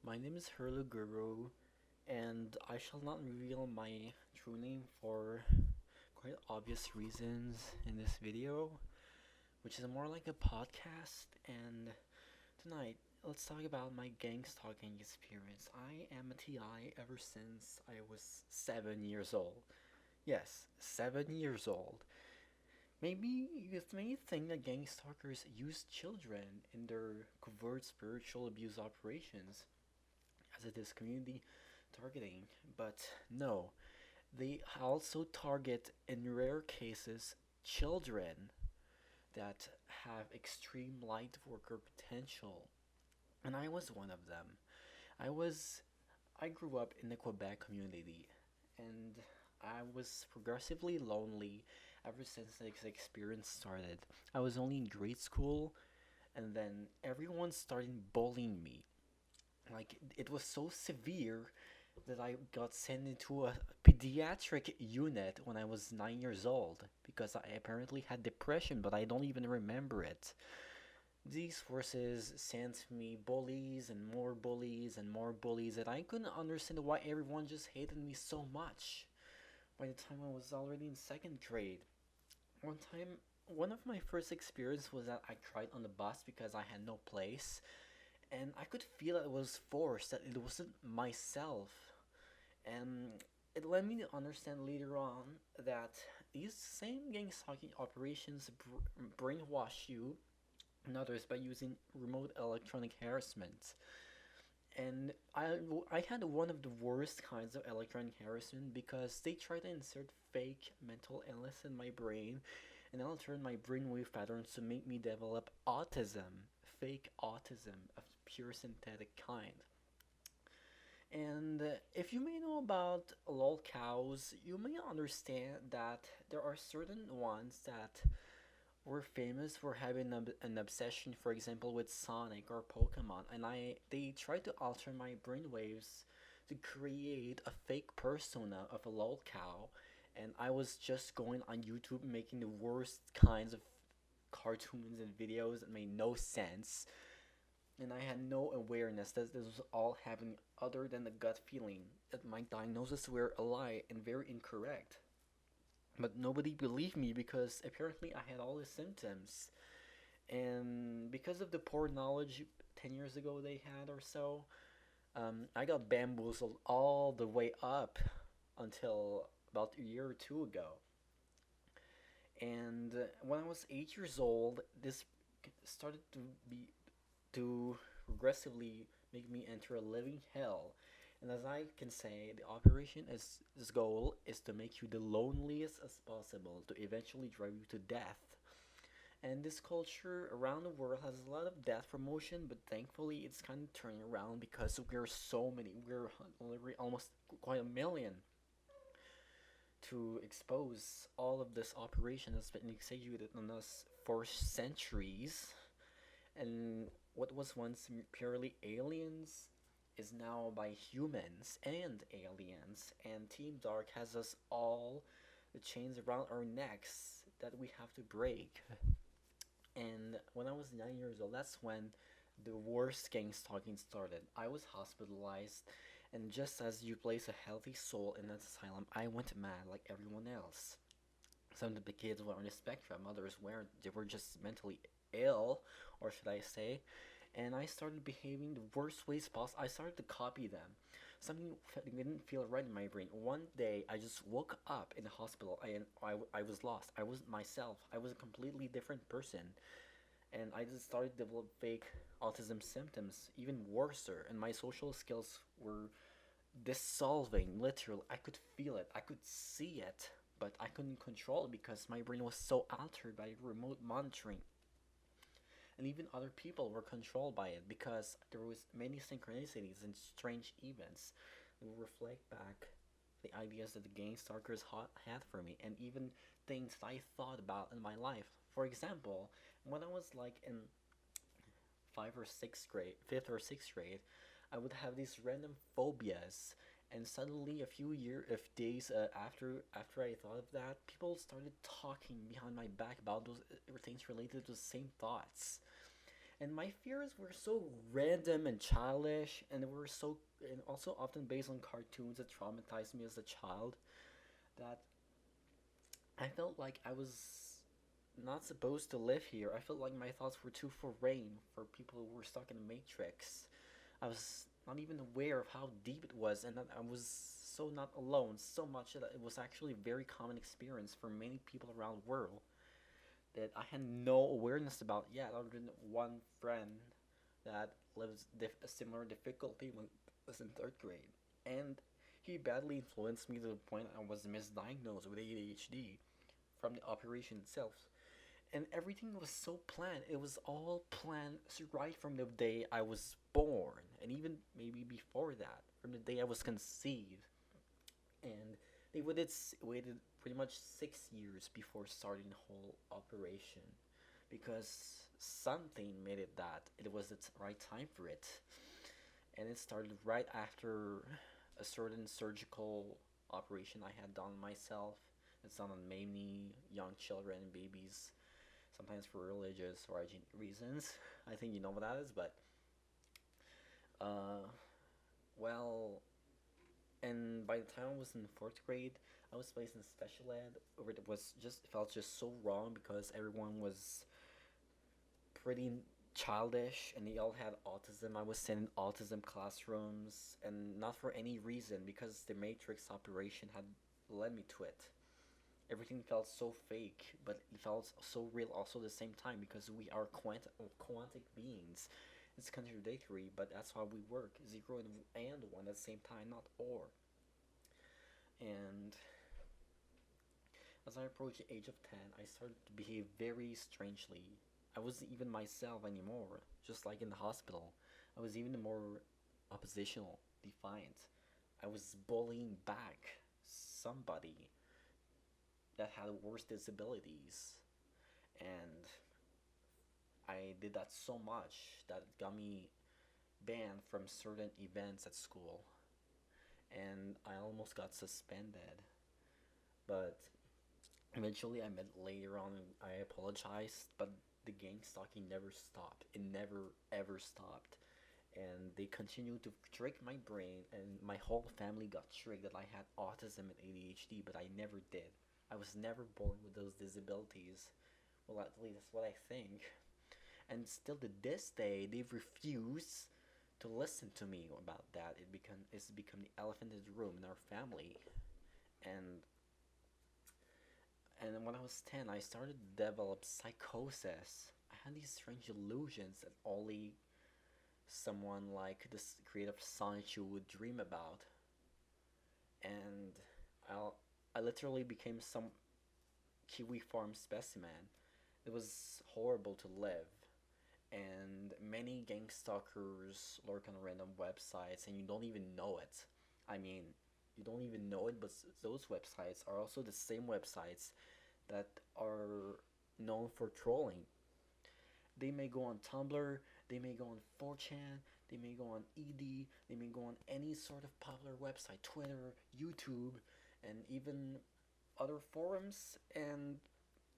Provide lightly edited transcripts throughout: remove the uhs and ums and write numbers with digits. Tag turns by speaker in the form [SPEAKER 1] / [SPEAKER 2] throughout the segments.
[SPEAKER 1] My name is Guru, and I shall not reveal my true name for quite obvious reasons in this video, which is more like a podcast. And tonight, let's talk about my gang stalking experience. I am a TI ever since I was 7 years old. Yes, 7 years old. Maybe you may think that gang stalkers use children in their covert spiritual abuse operations, as it is community targeting, but no, they also target, in rare cases, children that have extreme light worker potential. And I was one of them. I was I grew up in the Quebec community, and I was progressively lonely ever since this experience started. I was only in grade school, and then everyone started bullying me. Like, it was so severe that I got sent into a pediatric unit when I was 9 years old because I apparently had depression, but I don't even remember it. These forces sent me bullies and more bullies and more bullies, and I couldn't understand why everyone just hated me so much. By the time I was already in second grade, one time, one of my first experience was that I cried on the bus because I had no place, and I could feel that it was forced, that it wasn't myself. And it led me to understand later on that these same gang stalking operations brainwash you and others by using remote electronic harassment. And I had one of the worst kinds of electronic harassment because they try to insert fake mental illness in my brain and alter my brainwave patterns to make me develop autism, fake autism of pure synthetic kind. And if you may know about lol cows, you may understand that there are certain ones that were famous for having an obsession, for example, with Sonic or Pokemon, and they tried to alter my brainwaves to create a fake persona of a lol cow, and I was just going on YouTube making the worst kinds of cartoons and videos that made no sense, and I had no awareness that this was all happening other than the gut feeling that my diagnosis were a lie and very incorrect. But nobody believed me because apparently I had all the symptoms. And because of the poor knowledge 10 years ago they had or so, I got bamboozled all the way up until about a year or two ago. And when I was 8 years old, this started to progressively make me enter a living hell. And as I can say, the operation is this goal is to make you the loneliest as possible to eventually drive you to death. And this culture around the world has a lot of death promotion, but thankfully it's kind of turning around because we're so many. We're almost quite a million to expose all of this operation that's been executed on us for centuries. And what was once purely aliens is now by humans and aliens. And Team Dark has us all the chains around our necks that we have to break. And when I was 9 years old, that's when the worst gang stalking started. I was hospitalized, and just as you place a healthy soul in an asylum, I went mad like everyone else. Some of the kids were on the spectrum, others weren't. They were just mentally ill, or should I say. And I started behaving the worst ways possible. I started to copy them. Something didn't feel right in my brain. One day, I just woke up in the hospital and I was lost. I wasn't myself. I was a completely different person. And I just started to develop fake autism symptoms, even worser. And my social skills were dissolving, literally. I could feel it. I could see it. But I couldn't control it because my brain was so altered by remote monitoring, and even other people were controlled by it because there was many synchronicities and strange events that will reflect back the ideas that the gang stalkers had for me, and even things that I thought about in my life. For example, when I was like in fifth or sixth grade, I would have these random phobias, and suddenly of days after I thought of that, people started talking behind my back about those things related to the same thoughts. And my fears were so random and childish, and they were so, and also often based on cartoons that traumatized me as a child, that I felt like I was not supposed to live here. I felt like my thoughts were too foreign for people who were stuck in a matrix. I was not even aware of how deep it was, and that I was so not alone, so much that it was actually a very common experience for many people around the world that I had no awareness about yet, other than one friend that lives a similar difficulty when I was in third grade. And he badly influenced me to the point I was misdiagnosed with ADHD from the operation itself. And everything was so planned. It was all planned right from the day I was born, and even maybe before that, from the day I was conceived. And they waited pretty much 6 years before starting the whole operation, because something made it that it was the right time for it. And it started right after a certain surgical operation I had done myself. It's done on many young children and babies, sometimes for religious or hygiene reasons. I think you know what that is, but uh, well, and by the time I was in fourth grade, I was placed in special ed. Where it was just it felt just so wrong because everyone was pretty childish and they all had autism. I was sent in autism classrooms, and not for any reason, because the matrix operation had led me to it. Everything felt so fake, but it felt so real also at the same time, because we are quantic beings. It's contradictory, but that's how we work. Zero and one at the same time, not or. And as I approached the age of 10, I started to behave very strangely. I wasn't even myself anymore, just like in the hospital. I was even more oppositional, defiant. I was bullying back somebody that had worse disabilities. And I did that so much that it got me banned from certain events at school. And I almost got suspended. But eventually I met later on and I apologized, but the gang stalking never stopped. It never ever stopped. And they continued to trick my brain, and my whole family got tricked that I had autism and ADHD, but I never did. I was never born with those disabilities. Well, at least that's what I think. And still to this day, they've refused to listen to me about that. It's become the elephant in the room in our family. And and when I was 10, I started to develop psychosis. I had these strange illusions that only someone like this creative Sancho would dream about. And I'll, I literally became some Kiwi farm specimen. It was horrible to live. And many gang stalkers lurk on random websites, and you don't even know it. I mean, you don't even know it, but those websites are also the same websites that are known for trolling. They may go on Tumblr, they may go on 4chan, they may go on ED, they may go on any sort of popular website, Twitter, YouTube, and even other forums, and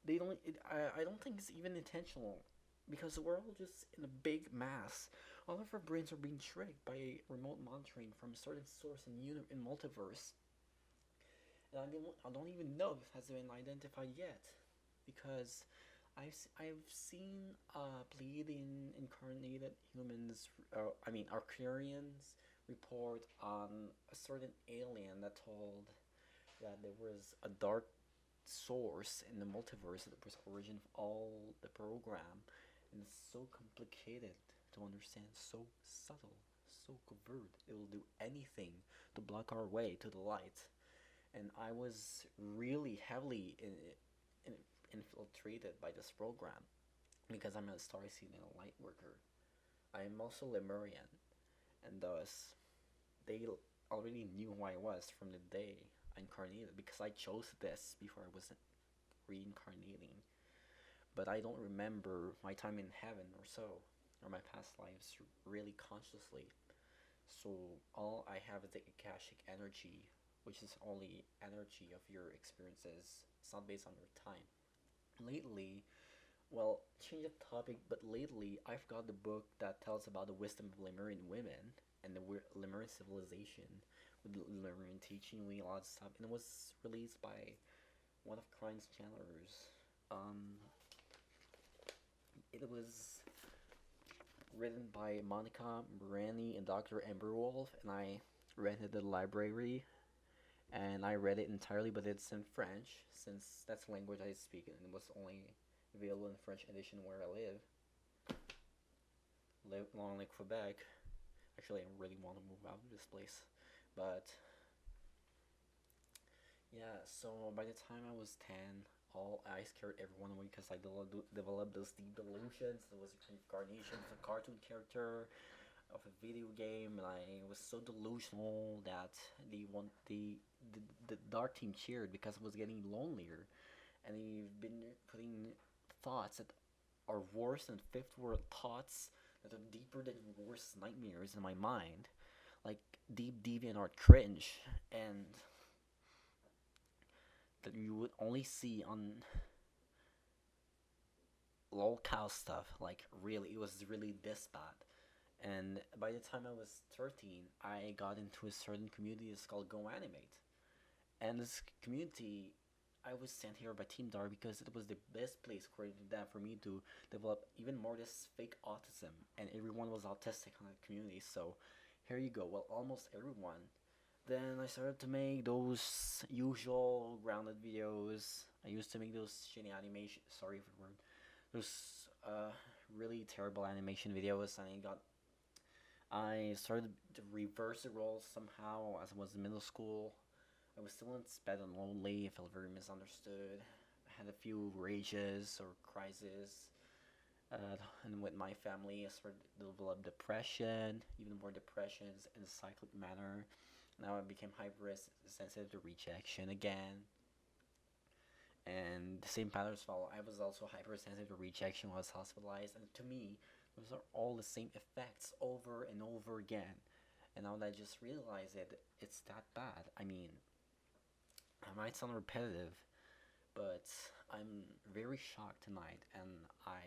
[SPEAKER 1] they don't. I don't think it's even intentional, because we're all just in a big mass. All of our brains are being tricked by remote monitoring from a certain source in multiverse, and I don't even know if it has been identified yet, because I've seen bleeding incarnated humans, I mean Arcturians, report on a certain alien that told that there was a dark source in the multiverse that was origin of all the program, and it's so complicated to understand, so subtle, so covert. It will do anything to block our way to the light. And I was really heavily in, infiltrated by this program, because I'm a star seed and a light worker. I am also Lemurian, and thus they already knew who I was from the day I incarnated, because I chose this before I was reincarnating. But I don't remember my time in heaven or so, or my past lives really consciously. So all I have is the Akashic energy, which is only energy of your experiences. It's not based on your time. Lately, Well, change of topic, but lately I've got the book that tells about the wisdom of Lemurian women and the Lemurian civilization, with the Lemurian teaching, we a lot of stuff, and it was released by one of Crime's channelers. Um, it was written by Monica Morani and Dr. Amber Wolf, and I rented the library and I read it entirely, but it's in French since that's the language I speak, and it was only available in French edition where I live along in Quebec. Actually, I really want to move out of this place, but yeah. So by the time I was 10, all I scared everyone away because I developed those deep delusions. There was reincarnation of a cartoon character of a video game, and I was so delusional that the dark team cheered because I was getting lonelier, and they've been putting thoughts that are worse than fifth world thoughts that are deeper than worst nightmares in my mind, like deep deviant or cringe, and that you would only see on lol cow stuff. Like really, it was really this bad. And by the time I was 13, I got into a certain community that's called Go Animate. And this community, I was sent here by Team Dar because it was the best place according to them for me to develop even more this fake autism. And everyone was autistic in that community, so here you go. Well, almost everyone. Then I started to make those usual grounded videos. I used to make those shitty animation. Sorry for the word. Those really terrible animation videos, and I started to reverse the roles somehow as I was in middle school. I was still in bed and lonely. I felt very misunderstood. I had a few rages or crises. And with my family, I started to develop depression, even more depressions in a cyclic manner. Now I became hypersensitive to rejection again. And the same patterns follow. I was also hypersensitive to rejection when I was hospitalized. And to me, those are all the same effects over and over again. And now that I just realized it, it's that bad. I mean, I might sound repetitive, but I'm very shocked tonight, and I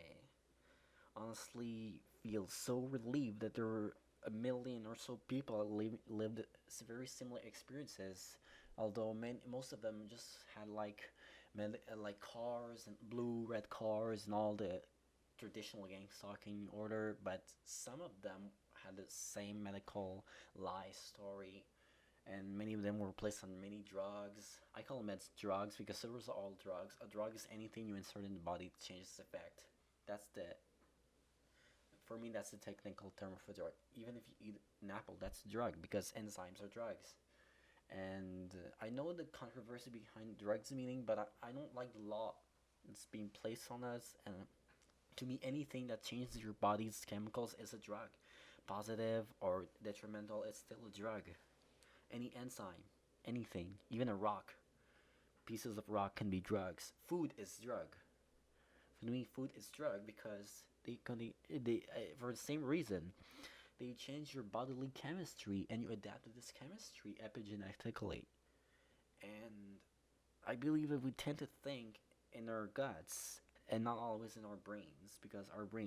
[SPEAKER 1] honestly feel so relieved that there were a million or so people that lived very similar experiences. Although most of them just had like cars and blue, red cars and all the traditional gang stalking order, but some of them had the same medical lie story, and many of them were placed on many drugs. I call them as drugs because it was all drugs. A drug is anything you insert in the body to change its effect. That's the For me, that's the technical term for drug. Even if you eat an apple, that's a drug because enzymes are drugs. And I know the controversy behind drugs meaning, but I don't like the law that's being placed on us. And to me, anything that changes your body's chemicals is a drug. Positive or detrimental, it's still a drug. Any enzyme, anything, even a rock. Pieces of rock can be drugs. Food is drug. For me, food is drug because for the same reason, they change your bodily chemistry and you adapt to this chemistry epigenetically. And I believe that we tend to think in our guts and not always in our brains because our brain